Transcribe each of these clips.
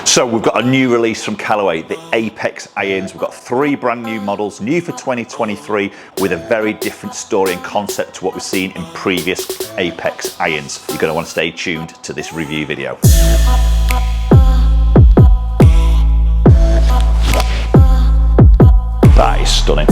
So we've got a new release from Callaway, the Apex irons. We've got 3 brand new models, new for 2023, with a very different story and concept to what we've seen in previous Apex irons. You're going to want to stay tuned to this review video. That is stunning.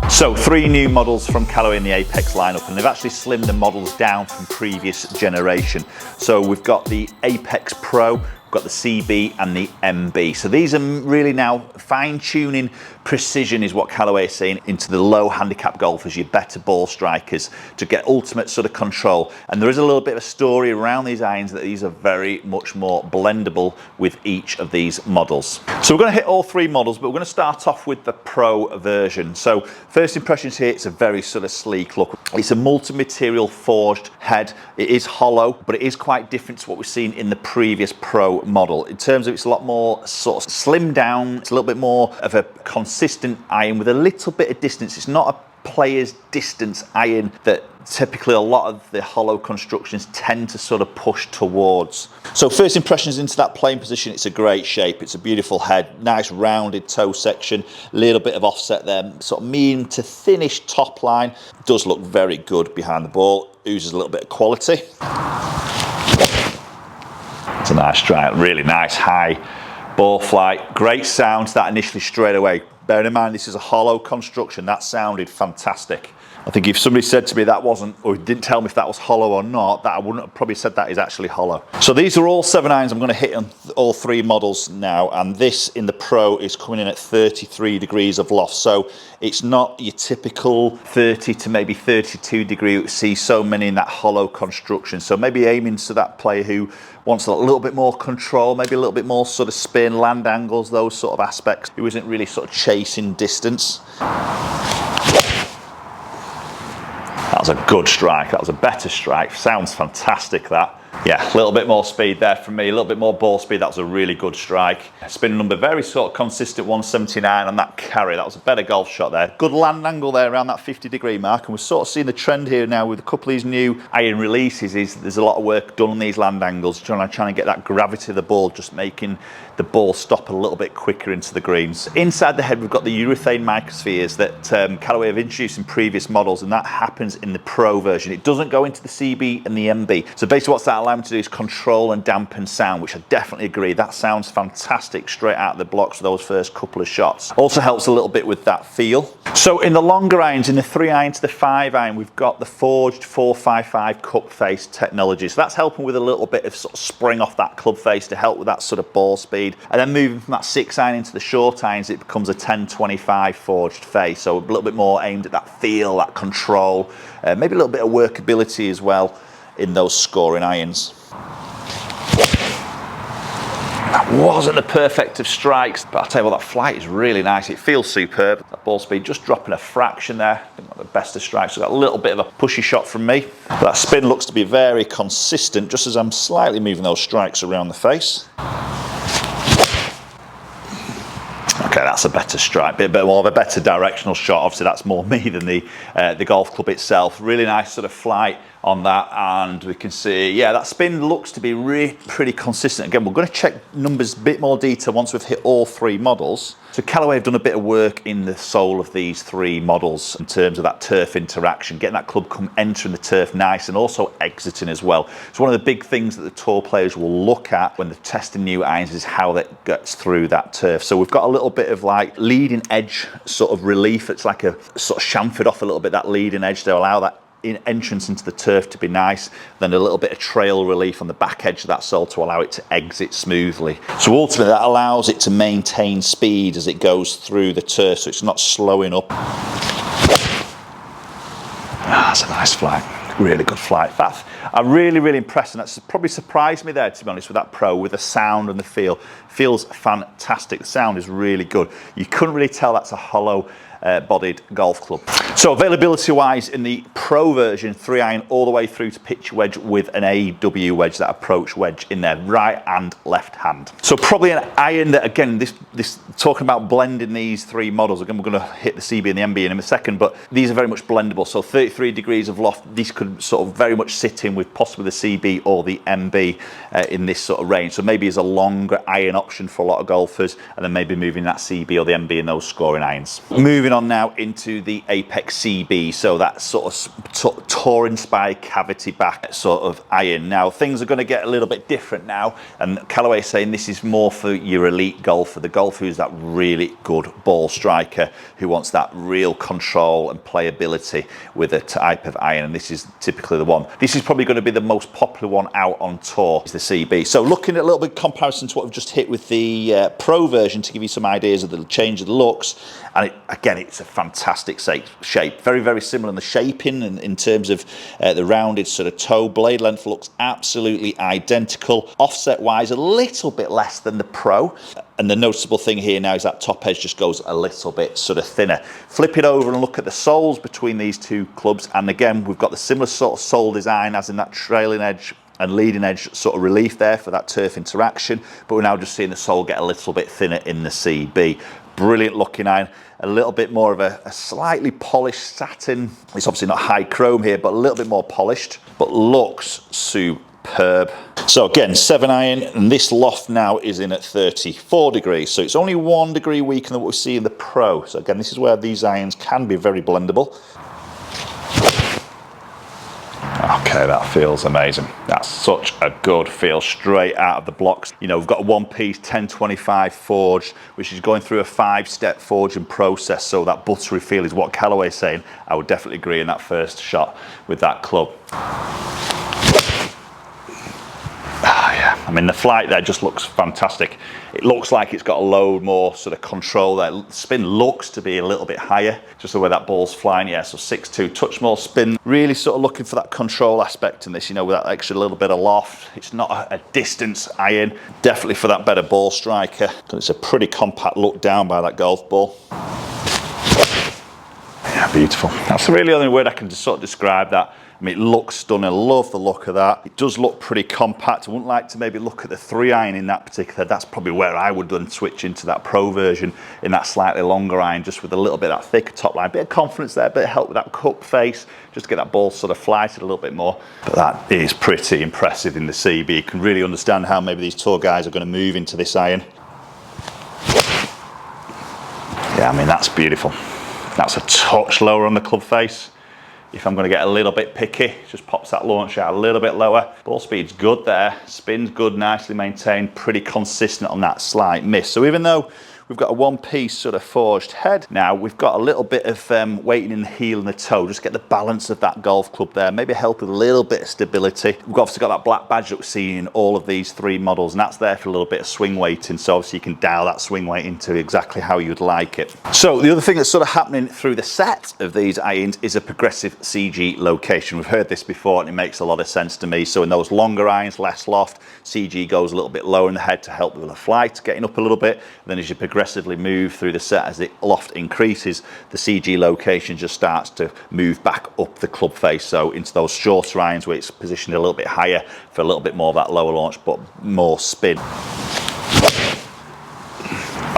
So 3 new models from Callaway in the Apex lineup, and they've actually slimmed the models down from previous generation. So we've got the Apex Pro, we've got the CB and the MB. So these are really now fine-tuning precision, is what Callaway is saying, into the low handicap golfers, your better ball strikers, to get ultimate sort of control. And there is a little bit of a story around these irons, that these are very much more blendable with each of these models. So we're going to hit all 3 models, but we're going to start off with the Pro version. So first impressions here, it's a very sort of sleek look. It's a multi-material forged head. It is hollow, but it is quite different to what we've seen in the previous Pro model. In terms of, it's a lot more sort of slimmed down. It's a little bit more of a consistent iron with a little bit of distance. It's not a player's distance iron that typically a lot of the hollow constructions tend to sort of push towards. So first impressions into that playing position, it's a great shape. It's a beautiful head, nice rounded toe section, little bit of offset there, sort of medium to thinnish top line. Does look very good behind the ball, oozes a little bit of quality. It's a nice strike, really nice high ball flight, great sound to that initially straight away. Bearing in mind this is a hollow construction, that sounded fantastic. I think if somebody said to me that wasn't, or didn't tell me if that was hollow or not, that I wouldn't have probably said that is actually hollow. So these are all 7 irons I'm going to hit on all 3 models now, and this in the Pro is coming in at 33 degrees of loft. So it's not your typical 30 to maybe 32 degree. You see so many in that hollow construction. So maybe aiming to that player who wants a little bit more control, maybe a little bit more sort of spin, land angles, those sort of aspects, who isn't really sort of chasing distance. That was a good strike, that was a better strike, sounds fantastic that. Yeah, a little bit more speed there from me, a little bit more ball speed, that was a really good strike. Spin number very sort of consistent, 179 on that carry, that was a better golf shot there. Good land angle there around that 50 degree mark, and we're sort of seeing the trend here now with a couple of these new iron releases, is there's a lot of work done on these land angles, trying to get that gravity of the ball, just making the ball stop a little bit quicker into the greens. Inside the head we've got the urethane microspheres that Callaway have introduced in previous models, and that happens in the Pro version. It doesn't go into the CB and the MB. So basically what's that allowing to do is control and dampen sound, which I definitely agree. That sounds fantastic straight out of the blocks for those first couple of shots. Also helps a little bit with that feel. So in the longer irons, in the 3 iron to the 5 iron, we've got the forged 455 cup face technology. So that's helping with a little bit of sort of spring off that club face to help with that sort of ball speed. And then moving from that 6 iron into the short irons, it becomes a 1025 forged face. So a little bit more aimed at that feel, that control, maybe a little bit of workability as well in those scoring irons. That wasn't the perfect of strikes, but I'll tell you what, that flight is really nice. It feels superb. That ball speed just dropping a fraction there. I think not the best of strikes. So got a little bit of a pushy shot from me. But that spin looks to be very consistent, just as I'm slightly moving those strikes around the face. Okay, that's a better strike, bit more of a better directional shot. Obviously, that's more me than the golf club itself. Really nice sort of flight on that, and we can see, yeah, that spin looks to be really pretty consistent. Again, we're going to check numbers a bit more detail once we've hit all 3 models. So Callaway have done a bit of work in the sole of these 3 models in terms of that turf interaction, getting that club entering the turf nice and also exiting as well. It's one of the big things that the tour players will look at when they're testing new irons, is how that gets through that turf. So we've got a little bit of like leading edge sort of relief. It's like a sort of chamfered off a little bit, that leading edge to allow that entrance into the turf to be nice, then a little bit of trail relief on the back edge of that sole to allow it to exit smoothly. So ultimately that allows it to maintain speed as it goes through the turf, so it's not slowing up. That's a nice flight, really good flight. I'm really impressed, and that's probably surprised me there, to be honest, with that Pro, with the sound and the feel. Feels fantastic, the sound is really good. You couldn't really tell that's a hollow bodied golf club. So availability wise, in the Pro version, 3-iron all the way through to pitch wedge with an AW wedge, that approach wedge in there, right and left hand. So probably an iron that, again, this talking about blending these three models, again, we're going to hit the CB and the MB in a second, but these are very much blendable. So 33 degrees of loft, these could sort of very much sit in with possibly the CB or the MB in this sort of range. So maybe as a longer iron option for a lot of golfers, and then maybe moving that CB or the MB in those scoring irons. Moving on now into the Apex CB, so that sort of tour inspired cavity back sort of iron. Now things are going to get a little bit different now, and Callaway is saying this is more for your elite golfer, the golfer who's that really good ball striker, who wants that real control and playability with a type of iron, and this is typically the one. This is probably going to be the most popular one out on tour, is the CB. So looking at a little bit comparison to what we've just hit with the Pro version, to give you some ideas of the change of the looks, and again, it's a fantastic shape, very, very similar in the shaping and in terms of the rounded sort of toe. Blade length looks absolutely identical. Offset wise, a little bit less than the Pro, and the noticeable thing here now is that top edge just goes a little bit sort of thinner. Flip it over and look at the soles between these two clubs, and again, we've got the similar sort of sole design as in that trailing edge and leading edge sort of relief there for that turf interaction, but we're now just seeing the sole get a little bit thinner in the CB. Brilliant looking iron, a little bit more of a slightly polished satin. It's obviously not high chrome here, but a little bit more polished, but looks superb. So again, 7-iron, and this loft now is in at 34 degrees. So it's only 1 degree weaker than what we see in the Pro. So again, this is where these irons can be very blendable. Okay, that feels amazing. That's such a good feel straight out of the blocks. You know, we've got a one-piece 1025 forged, which is going through a 5-step forging process. So that buttery feel is what Callaway is saying. I would definitely agree in that first shot with that club. Yeah, I mean, the flight there just looks fantastic. It looks like it's got a load more sort of control there. Spin looks to be a little bit higher, just the way that ball's flying. Yeah, so 6.2, touch more spin. Really sort of looking for that control aspect in this, you know, with that extra little bit of loft. It's not a distance iron, definitely for that better ball striker. It's a pretty compact look down by that golf ball. Yeah, beautiful. That's really the only word I can just sort of describe that. I mean, it looks stunning. I love the look of that. It does look pretty compact. I wouldn't like to maybe look at the 3-iron in that particular. That's probably where I would then switch into that Pro version in that slightly longer iron, just with a little bit of that thicker top line. Bit of confidence there, bit of help with that cup face, just to get that ball sort of flighted a little bit more. But that is pretty impressive in the CB. You can really understand how maybe these tour guys are going to move into this iron. Yeah, I mean, that's beautiful. That's a touch lower on the club face. If I'm going to get a little bit picky, just pops that launch out a little bit lower. Ball speed's good there, spin's good, nicely maintained, pretty consistent on that slight miss. So even though we've got a one-piece sort of forged head, now we've got a little bit of weighting in the heel and the toe, just get the balance of that golf club there, maybe help with a little bit of stability. We've obviously got that black badge that we're seeing in all of these 3 models, and that's there for a little bit of swing weighting, so obviously you can dial that swing weight into exactly how you'd like it. So the other thing that's sort of happening through the set of these irons is a progressive CG location. We've heard this before and it makes a lot of sense to me. So in those longer irons, less loft, CG goes a little bit lower in the head to help with the flight, getting up a little bit. And then as you progressively move through the set, as the loft increases, the CG location just starts to move back up the club face. So into those shorter irons where it's positioned a little bit higher for a little bit more of that lower launch, but more spin.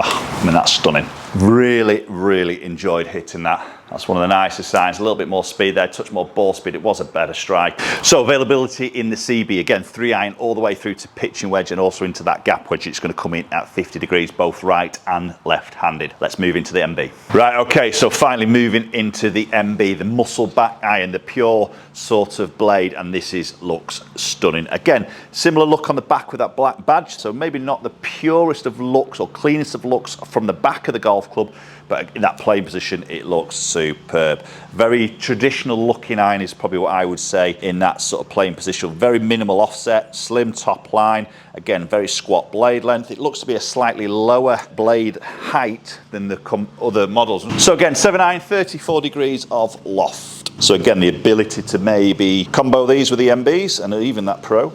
Oh, I mean, that's stunning. Really, really enjoyed hitting that. That's one of the nicest signs. A little bit more speed there, touch more ball speed. It was a better strike. So availability in the CB, again, 3-iron all the way through to pitching wedge and also into that gap wedge. It's going to come in at 50 degrees, both right and left-handed. Let's move into the MB. Right, okay, so finally moving into the MB, the muscle back iron, the pure sort of blade, and this looks stunning. Again, similar look on the back with that black badge, so maybe not the purest of looks or cleanest of looks from the back of the golf club, but in that playing position, it looks superb. Very traditional looking iron is probably what I would say in that sort of playing position. Very minimal offset, slim top line. Again, very squat blade length. It looks to be a slightly lower blade height than the other models. So again, 7-iron, 34 degrees of loft. So again, the ability to maybe combo these with the MBs and even that Pro.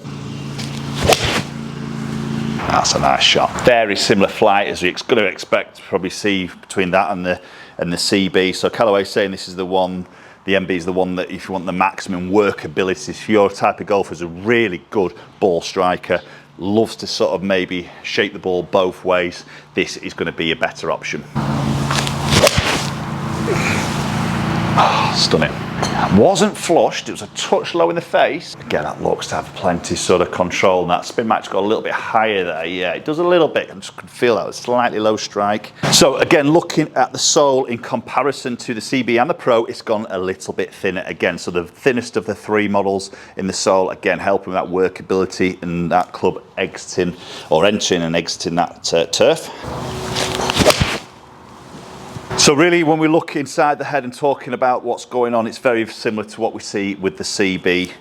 That's a nice shot. Very similar flight as you're going to expect to probably see between that and the and the CB. So Callaway's saying this is the one, the MB is the one that if you want the maximum workability, if your type of golfer is a really good ball striker, loves to sort of maybe shape the ball both ways, this is going to be a better option. Oh, stunning. Wasn't flushed, it was a touch low in the face. Again, that looks to have plenty sort of control, and that spin match got a little bit higher there. Yeah, it does a little bit. I just could feel that, a slightly low strike. So again, looking at the sole in comparison to the CB and the Pro, it's gone a little bit thinner again. So the thinnest of the 3 models in the sole, again, helping with that workability and that club exiting or entering and exiting that turf. So really, when we look inside the head and talking about what's going on, it's very similar to what we see with the CB.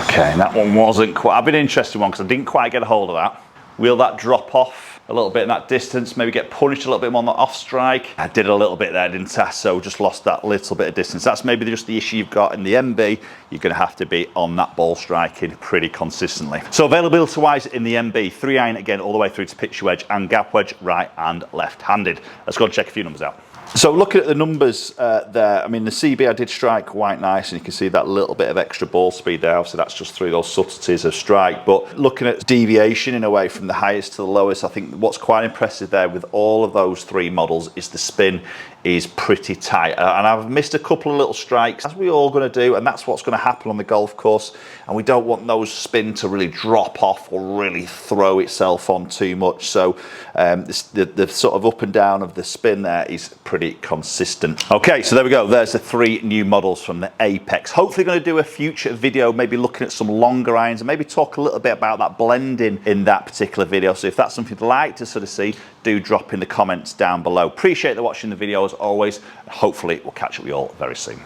Okay, and that one wasn't quite, I've been an interesting one because I didn't quite get a hold of that. Will that drop off a little bit in that distance, maybe get punished a little bit more on the off strike? I did a little bit there, didn't I? So just lost that little bit of distance. That's maybe just the issue you've got in the MB. You're going to have to be on that ball striking pretty consistently. So availability wise in the MB, 3-iron again all the way through to pitch wedge and gap wedge, right and left handed. Let's go and check a few numbers out. So looking at the numbers there, I mean the CB I did strike quite nice, and you can see that little bit of extra ball speed there, so that's just through those subtleties of strike. But looking at deviation in a way from the highest to the lowest, I think what's quite impressive there with all of those 3 models is the spin is pretty tight, and I've missed a couple of little strikes, as we all going to do, and that's what's going to happen on the golf course, and we don't want those spin to really drop off or really throw itself on too much. So the sort of up and down of the spin there is pretty consistent. Okay, so there we go, there's the 3 new models from the Apex. Hopefully going to do a future video maybe looking at some longer irons and maybe talk a little bit about that blending in that particular video. So if that's something you'd like to sort of see, do drop in the comments down below. Appreciate the watching the video as always. Hopefully we'll catch up with you all very soon.